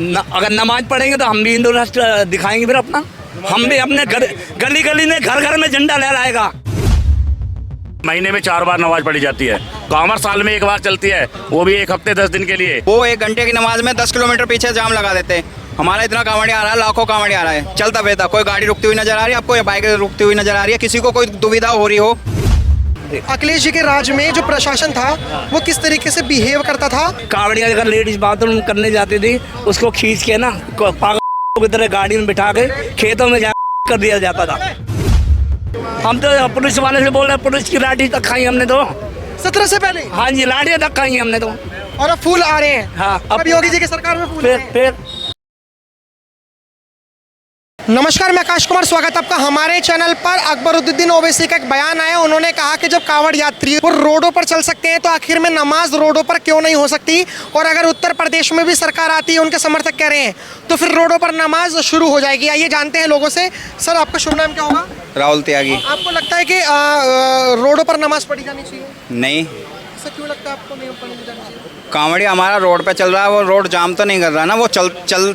अगर नमाज पढ़ेंगे तो हम भी हिंदू राष्ट्र दिखाएंगे फिर अपना। हम भी अपने गली गली में घर घर में झंडा लहराएगा। महीने में 4 बार नमाज पढ़ी जाती है। कांवर साल में 1 बार चलती है, वो भी 1 हफ्ते 10 दिन के लिए। वो 1 घंटे की नमाज में 10 किलोमीटर पीछे जाम लगा देते हैं। हमारा इतना कांवड़ी आ रहा है, लाखों कांवड़ी आ रहा है, चलता फिरता। कोई गाड़ी रुकती हुई नजर आ रही है आपको, या बाइक रुकती हुई नजर आ रही है? किसी को कोई दुविधा हो रही हो? अखिलेश जी के राज में जो प्रशासन था वो किस तरीके से बिहेव करता था? कांवड़िया अगर लेडीज बाथरूम करने जाती थी उसको खींच के ना पागल की तरह गाड़ी में बिठा के खेतों में जा कर दिया जाता था। हम तो पुलिस वाले से बोल रहे, पुलिस की लाठी तक खाई हमने तो 17 से पहले। हाँ जी, लाठियाँ तक खाई हमने तो। और अब फूल आ रहे हैं। हाँ, अब योगी जी की सरकार में फूल आ रहे हैं। फिर नमस्कार, मैं आकाश कुमार, स्वागत है आपका हमारे चैनल पर। अकबरुद्दीन ओवैसी का एक बयान आया। उन्होंने कहा कि जब कांवड़ यात्री वो रोडों पर चल सकते हैं तो आखिर में नमाज रोडों पर क्यों नहीं हो सकती? और अगर उत्तर प्रदेश में भी सरकार आती है, उनके समर्थक कह रहे हैं, तो फिर रोडों पर नमाज शुरू हो जाएगी। आइए जानते हैं लोगों से। सर, आपका शुभ नाम क्या होगा? राहुल त्यागी। आपको लगता है कि रोडों पर नमाज पढ़ी जानी चाहिए? नहीं। ऐसा क्यों लगता है आपको नहीं पढ़ी जानी चाहिए? कांवड़ी हमारा रोड पे चल रहा है, वो रोड जाम तो नहीं कर रहा ना, वो चल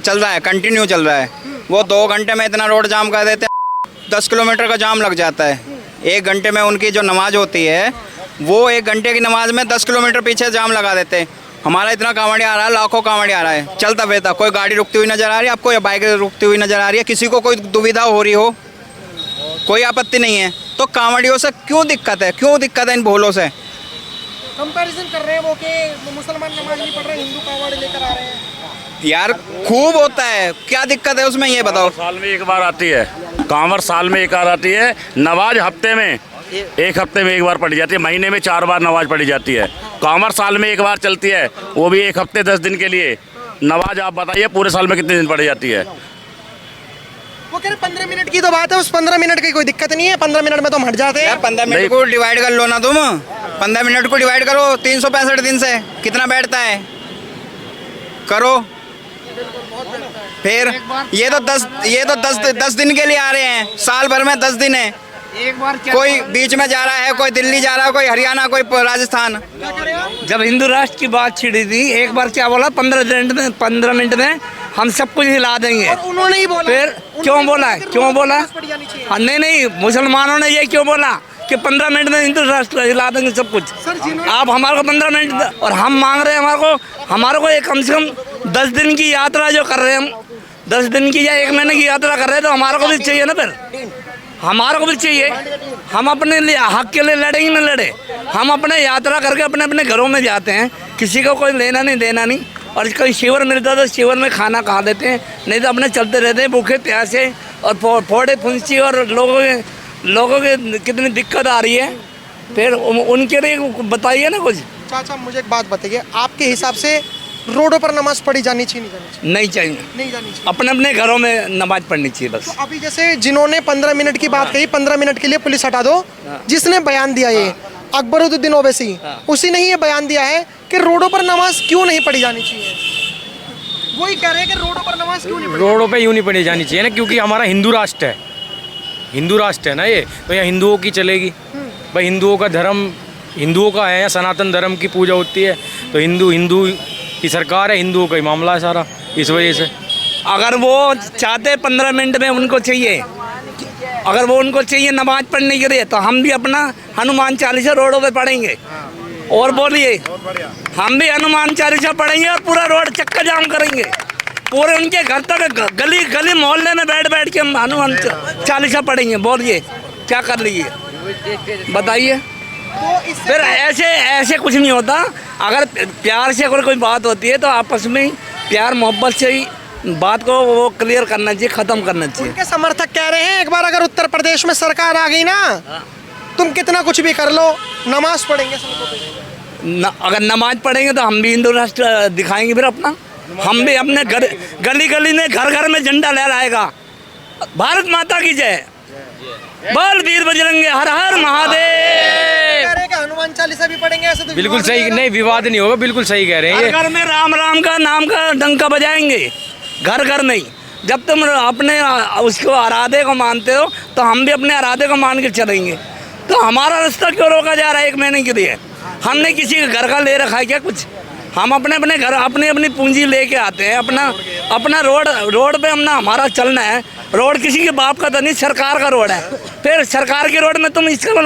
रहा है, कंटिन्यू चल रहा है। वो 2 घंटे में इतना रोड जाम कर देते हैं, 10 किलोमीटर का जाम लग जाता है। 1 घंटे में उनकी जो नमाज होती है, वो 1 घंटे की नमाज में 10 किलोमीटर पीछे जाम लगा देते हैं। हमारा इतना कांवड़ी आ रहा है, लाखों कांवड़ी आ रहा है, चलता फिरता। कोई गाड़ी रुकती हुई नजर आ रही है आपको, या बाइक रुकती हुई नजर आ रही है? किसी को कोई दुविधा हो रही हो? कोई आपत्ति नहीं है। तो कांवड़ियों से क्यों दिक्कत है, क्यों दिक्कत है इन भोलों से? कंपैरिजन कर रहे हैं वो कि मुसलमान नमाज नहीं पढ़ रहे, हिंदू कांवड़ लेकर आ रहे हैं। यार खूब होता है, क्या दिक्कत है उसमें, ये बताओ। साल में 1 बार आती है, कांवर साल में 1 बार आती है। नमाज हफ्ते में 1 हफ्ते में 1 बार पढ़ी जाती है। महीने में 4 बार नमाज पढ़ी जाती है। कांवर साल में 1 बार चलती है, वो भी 1 हफ्ते 10 दिन के लिए। नमाज आप बताइए पूरे साल में कितने दिन पढ़ी जाती है? वो कह रहे 15 मिनट की तो बात है, उस 15 मिनट की कोई दिक्कत नहीं है। 15 मिनट में तो हम हट जाते हैं। 15 मिनट को डिवाइड कर लो ना तुम। 15 मिनट को डिवाइड करो 365 दिन से, कितना बैठता है? करो फिर। ये तो 10 दिन के लिए आ रहे हैं, साल भर में 10 दिन है। एक बार कोई बीच में जा रहा है, कोई दिल्ली जा रहा है, कोई हरियाणा, कोई राजस्थान। जब हिंदू राष्ट्र की बात छिड़ी थी, एक बार क्या बोला, 15 मिनट में हम सब कुछ हिला देंगे। और उन्होंने ही बोला। फिर क्यों बोला है, क्यों बोला? हाँ, नहीं, मुसलमानों ने ये क्यों बोला कि 15 मिनट में हिंदू राष्ट्र हिला देंगे सब कुछ? आप हमारे को 15 मिनट और हम मांग रहे हैं हमारे को एक कम से कम 10 दिन की यात्रा जो कर रहे हैं हम, 10 दिन की या 1 महीने की यात्रा कर रहे हैं, तो हमारे को भी चाहिए ना। फिर हमारे को भी चाहिए। हम अपने लिए हक के लिए लड़े ही ना लड़े, हम अपने यात्रा करके अपने अपने घरों में जाते हैं, किसी को कोई लेना नहीं देना नहीं। और कोई शिविर मिलता है तो शिविर में खाना खा देते हैं, नहीं तो अपने चलते रहते हैं भूखे प्यासे। और फोड़े फुंसी और लोगों के कितनी दिक्कत आ रही है, फिर उनके लिए बताइए ना कुछ। चाचा, मुझे एक बात बताइए, आपके हिसाब से रोडों पर नमाज पढ़ी जानी चाहिए नहीं चाहिए? नहीं जानी चाहिए। अपने अपने घरों में नमाज पढ़नी चाहिए बस। तो अभी जैसे जिन्होंने 15 मिनट की बात कही, 15 मिनट के लिए पुलिस हटा दो, जिसने बयान दिया ये अकबरुद्दीन ओवैसी, उसी ने ही ये बयान दिया है कि रोडों पर नमाज क्यों नहीं पढ़ी जानी चाहिए। वही कह रहे हैं कि रोडों पर नमाज क्यों नहीं? रोडों पे यूँ नहीं पढ़ी जानी चाहिए ना, क्योंकि हमारा हिंदू राष्ट्र है, हिंदू राष्ट्र है ना ये, तो यहाँ हिंदुओं की चलेगी भाई। हिंदुओं का धर्म हिंदुओं का है, या सनातन धर्म की पूजा होती है, तो हिंदू की सरकार है, हिंदुओं का ही मामला है सारा, इस वजह से। अगर वो चाहते 15 मिनट में उनको चाहिए, अगर वो उनको चाहिए नमाज पढ़ने के लिए, तो हम भी अपना हनुमान चालीसा रोडों पे पढ़ेंगे। और बोलिए, हम भी हनुमान चालीसा पढ़ेंगे और पूरा रोड चक्का जाम करेंगे, पूरे उनके घर तक, गली गली मोहल्ले में बैठ के हम हनुमान चालीसा पढ़ेंगे। बोलिए क्या कर लीजिए, बताइए। फिर ऐसे कुछ नहीं होता। अगर प्यार से अगर कोई बात होती है तो आपस में प्यार मोहब्बत से ही बात को वो क्लियर करना चाहिए, खत्म करना चाहिए। उनके समर्थक कह रहे हैं एक बार अगर उत्तर प्रदेश में सरकार आ गई ना, तुम कितना कुछ भी कर लो, नमाज पढ़ेंगे अगर नमाज पढ़ेंगे तो हम भी हिंदू राष्ट्र दिखाएंगे फिर अपना। हम भी अपने गली गली में घर घर में झंडा लहराएगा। भारत माता की जय, बोल वीर बजरंगे, हर हर महादेव। हनुमान चालीसा भी पढ़ेंगे ऐसे तो बिल्कुल सही, नहीं विवाद नहीं होगा, बिल्कुल सही कह रहे हैं। घर में राम राम का नाम का डंका बजाएंगे, घर घर नहीं। जब तुम अपने उसको आराधे को मानते हो तो हम भी अपने आराधे को मान के चलेंगे। तो हमारा रास्ता क्यों रोका जा रहा है 1 महीने के लिए? हमने किसी के घर का ले रखा है क्या कुछ? हम अपने अपने घर अपनी अपनी पूंजी लेके आते हैं, अपना अपना रोड पे अपना हमारा चलना है। रोड किसी के बाप का तो नहीं, सरकार का रोड है। फिर सरकार के रोड में तुम इसका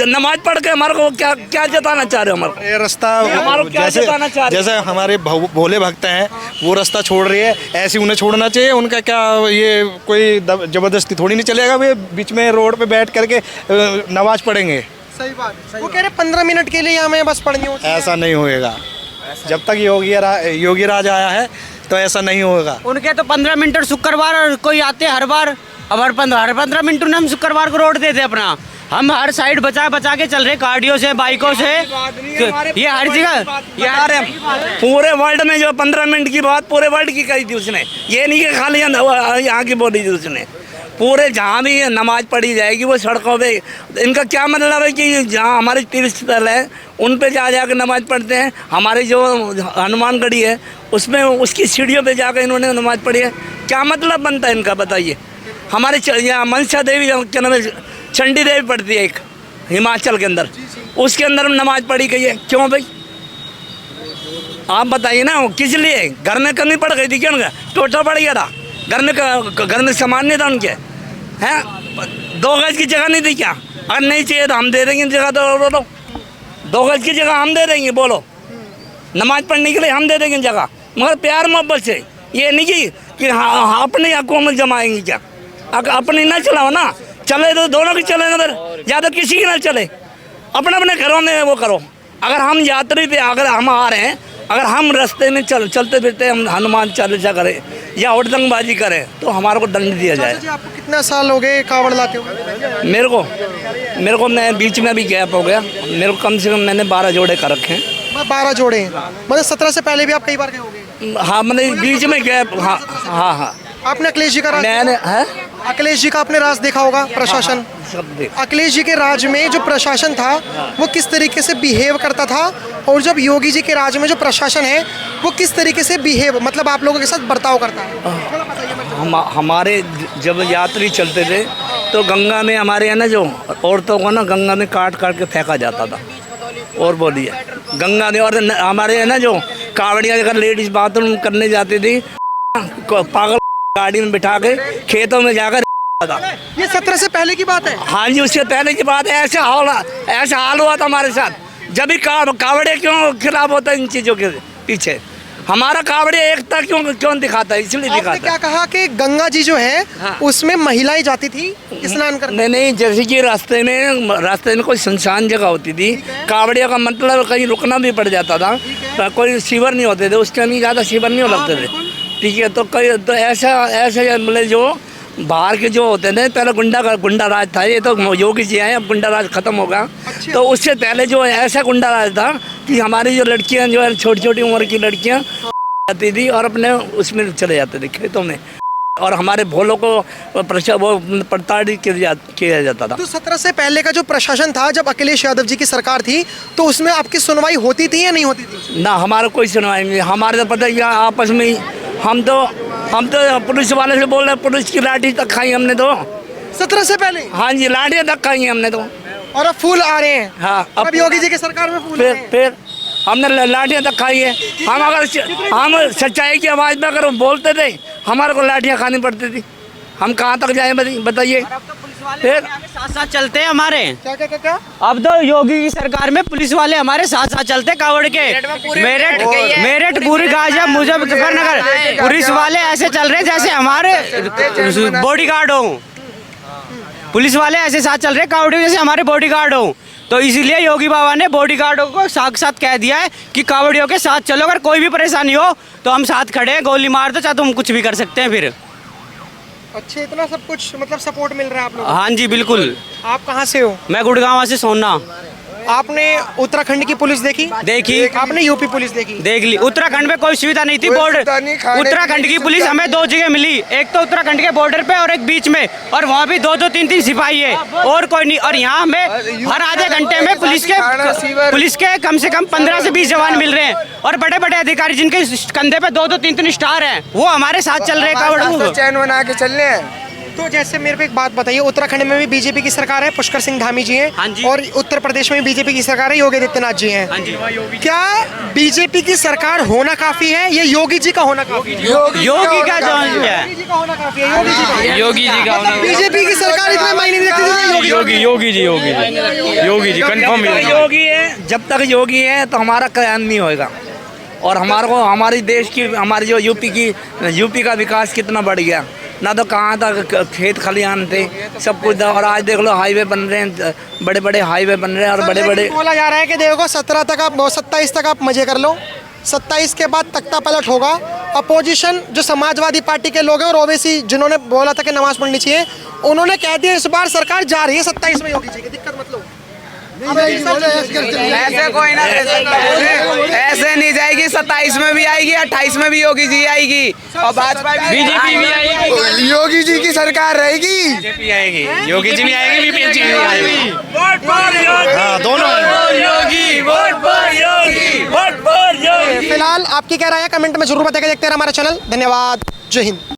नमाज पढ़ के हमारे को क्या क्या जताना चाह रहे हो? हमारे ये रास्ता हमारे को क्या जताना चाह रहे हो? जैसे हमारे भोले भक्त हैं वो रास्ता छोड़ रही है, ऐसे उन्हें छोड़ना चाहिए। उनका क्या ये कोई जबरदस्ती थोड़ी नहीं चलेगा, वे बीच में रोड पे बैठ करके नमाज पढ़ेंगे। सही बात। वो कह रहे 15 मिनट के लिए हमें बस पढ़नी होती है। ऐसा नहीं होएगा, जब तक योगी राज आया है तो ऐसा नहीं होगा। उनके तो 15 मिनट शुक्रवार और कोई आते हर बार, अब हर 15 मिनट में हम शुक्रवार को रोड देते अपना। हम हर साइड बचा के चल रहे, गाड़ियों से, बाइकों से, ये हर जगह। पूरे वर्ल्ड में जो 15 मिनट की बात पूरे वर्ल्ड की कही थी उसने, ये नहीं कि खाली यहाँ की बोली थी उसने। पूरे जहाँ भी नमाज पढ़ी जाएगी वो सड़कों पे। इनका क्या मतलब है कि जहाँ हमारे तीर्थ स्थल है उन पे जाकर नमाज पढ़ते हैं। हमारी जो हनुमानगढ़ी है उसमें उसकी सीढ़ियों पे जाकर इन्होंने नमाज पढ़ी है। क्या मतलब बनता है इनका, बताइए? हमारे यहाँ मनसा देवी क्या नाम है, चंडी देवी पड़ती है एक हिमाचल के अंदर, उसके अंदर नमाज पढ़ी गई है। क्यों भाई आप बताइए ना, किस लिए? घर में कमी पड़ गई थी क्या? उनका टोटा पड़ गया था, घर में सामान नहीं था उनके, हैं? 2 गज की जगह नहीं थी क्या? अगर नहीं चाहिए तो हम दे देंगे जगह, तो बोलो 2 गज की जगह हम दे देंगे, बोलो नमाज पढ़ने के लिए हम दे देंगे जगह, मगर प्यार मोहब्बत से। ये नहीं कि हाँ अपने हकों में जमाएंगे क्या? अपनी ना चलाओ ना, चले तो दोनों की चले ना, फिर या तो किसी की ना चले, अपने अपने घरों में वो करो। अगर हम यात्री पे अगर हम आ रहे हैं, अगर हम रास्ते में चलते फिरते हम हनुमान चालीसा करें या हुड़दंगबाजी करें तो हमारे को दंड दिया जाए। जी, आपको कितना साल हो गए कावड़ लाते हुए? मेरे को मैं बीच में भी गैप हो गया, मेरे को कम से कम मैंने 12 जोड़े कर रखे हैं। 12 जोड़े हैं, मतलब 17 से पहले भी आप कई बार गए होंगे? हाँ, मतलब बीच में गैप। हाँ हाँ हाँ। आपने अखिलेश जी का राज मैंने है अखिलेश जी का आपने राज देखा होगा, प्रशासन। अखिलेश जी के राज में जो प्रशासन था वो किस तरीके से बिहेव करता था, और जब योगी जी के राज में जो प्रशासन है वो किस तरीके से बिहेव, मतलब आप लोगों के साथ बर्ताव करता है? हमारे जब यात्री चलते थे तो गंगा में हमारे यहाँ ना जो औरतों को ना गंगा में काट के फेंका जाता था। और बोलिए गंगा में, और हमारे यहाँ ना जो कावड़ियाँ अगर लेडीज बाथरूम करने जाती थी, पागल गाड़ी में बिठा के खेतों में जाकर ये 17 से पहले की बात है? हाँ जी, उससे पहले की बात है। ऐसा हाल हुआ था हमारे साथ। जब भी कावड़े क्यों खिलाफ होता है इन चीज़ों के पीछे? हमारा कावड़े एकता क्यों दिखाता है? इसलिए दिखाता है। क्या कहा कि गंगा जी जो है हाँ। उसमें महिलाएं जाती थी स्नान करने? नहीं, जैसे कि रास्ते में कोई सुनसान जगह होती थी, कावड़िया का मतलब कहीं रुकना भी पड़ जाता था, कोई शिविर नहीं होते थे उस टाइम, ज़्यादा शिविर नहीं लगते थे, ठीक है? तो कई तो ऐसे मतलब जो बाहर के जो होते थे, पहले गुंडा राज था। ये तो योगी जी आए, अब गुंडा राज खत्म होगा। तो उससे पहले जो ऐसा गुंडा राज था कि हमारी जो लड़कियां जो है छोटी छोटी उम्र की लड़कियां आती थी और अपने उसमें चले जाते थे खेतों में, और हमारे भोलों को प्रताड़ित किया जाता था। तो 17 से पहले का जो प्रशासन था, जब अखिलेश यादव जी की सरकार थी, तो उसमें आपकी सुनवाई होती थी या नहीं होती थी? ना, हमारा कोई सुनवाई नहीं। हमारे तो पता ही आपस में ही हम तो पुलिस वाले से बोल रहे, पुलिस की लाठी तक खाई हमने तो 17 से पहले। हाँ जी, लाठियाँ तक खाई हमने तो। और अब फूल आ रहे हैं। हाँ, अब योगी जी की सरकार में फूल आ रहे हैं। फिर हमने लाठियाँ तक खाई है। हम सच्चाई की आवाज़ में अगर बोलते थे, हमारे को लाठियाँ खानी पड़ती थी। हम कहाँ तक जाए बताइए? फिर साथ साथ चलते हैं हमारे। क्या? अब तो योगी की सरकार में पुलिस वाले हमारे साथ साथ चलते कावड़ के। मेरठ पूरी गाजिया मुजफ्फरनगर पुलिस वाले ऐसे चल रहे जैसे हमारे बॉडीगार्ड हो। पुलिस वाले ऐसे साथ चल रहे कावड़ जैसे हमारे बॉडीगार्ड हो। तो इसीलिए योगी बाबा ने बॉडीगार्डों को साथ कह दिया है कि कावड़ियों के साथ चलो, अगर कोई भी परेशानी हो तो हम साथ खड़े हैं, गोली मार दो चाहे तो हम कुछ भी कर सकते हैं। फिर अच्छा, इतना सब कुछ मतलब सपोर्ट मिल रहा है आप लोगों को? हाँ जी बिल्कुल। आप कहाँ से हो? मैं गुड़गांव से सोना। आपने उत्तराखंड की पुलिस देखी? आपने यूपी पुलिस देखी? देख ली। उत्तराखंड में कोई सुविधा नहीं थी। बॉर्डर उत्तराखंड की पुलिस हमें 2 जगह मिली, एक तो उत्तराखंड के बॉर्डर पे और एक बीच में, और वहाँ भी 2-2 3-3 सिपाही है और कोई नहीं। और यहाँ हमें हर आधे घंटे में पुलिस के कम से कम 15 से 20 जवान मिल रहे हैं, और बड़े बड़े अधिकारी जिनके कंधे पे 2-2 3-3 स्टार हैं वो हमारे साथ चल रहे हैं। कावड़ चैन बना के चल रहे हैं। तो जैसे मेरे को एक बात बताइए, उत्तराखंड में भी बीजेपी की सरकार है, पुष्कर सिंह धामी जी हैं, और उत्तर प्रदेश में भी बीजेपी की सरकार है, योगी आदित्यनाथ जी हैं। क्या बीजेपी की सरकार होना काफी है, ये योगी जी का होना काफी है? योगी का जो है योगी जी का होना काफी है, योगी जी का। योगी जी का होना- बीजेपी की सरकार इतने मायने नहीं रखती जितने योगी योगी जी कंफर्म योगी है, जब तक योगी है तो हमारा कल्याण नहीं होएगा। और हमारे को हमारी देश की, हमारी जो यूपी का विकास कितना बढ़ गया, ना तो कहाँ तक खेत खलिहान थे, सब कुछ था। और आज देख लो हाईवे बन रहे हैं, बड़े बड़े हाईवे बन रहे हैं, और बड़े बड़े बोला जा रहा है कि देखो 17 तक आप 27 तक आप मजे कर लो, 27 के बाद तख्ता पलट होगा। अपोजिशन जो समाजवादी पार्टी के लोग हैं और ओवैसी जिन्होंने बोला था कि नमाज पढ़नी चाहिए, उन्होंने कह दिया इस बार सरकार जा रही है 27 में योगी जी की, दिक्कत मतलब ऐसे कोई ना, ऐसे नहीं जाएगी, 27 में भी आएगी, 28 में भी योगी जी आएगी, और भाजपा बीजेपी भी आएगी, योगी जी की सरकार रहेगी। बीजेपी आएगी, योगी जी भी आएगी, बीजेपी भी आएगी। वोट फॉर योगी, हाँ, दोनों Yogi, vote for Yogi, vote for Yogi. फिलहाल आपकी क्या राय है कमेंट में जरूर बताइए। देखते हैं हमारा चैनल। धन्यवाद, जय हिंद।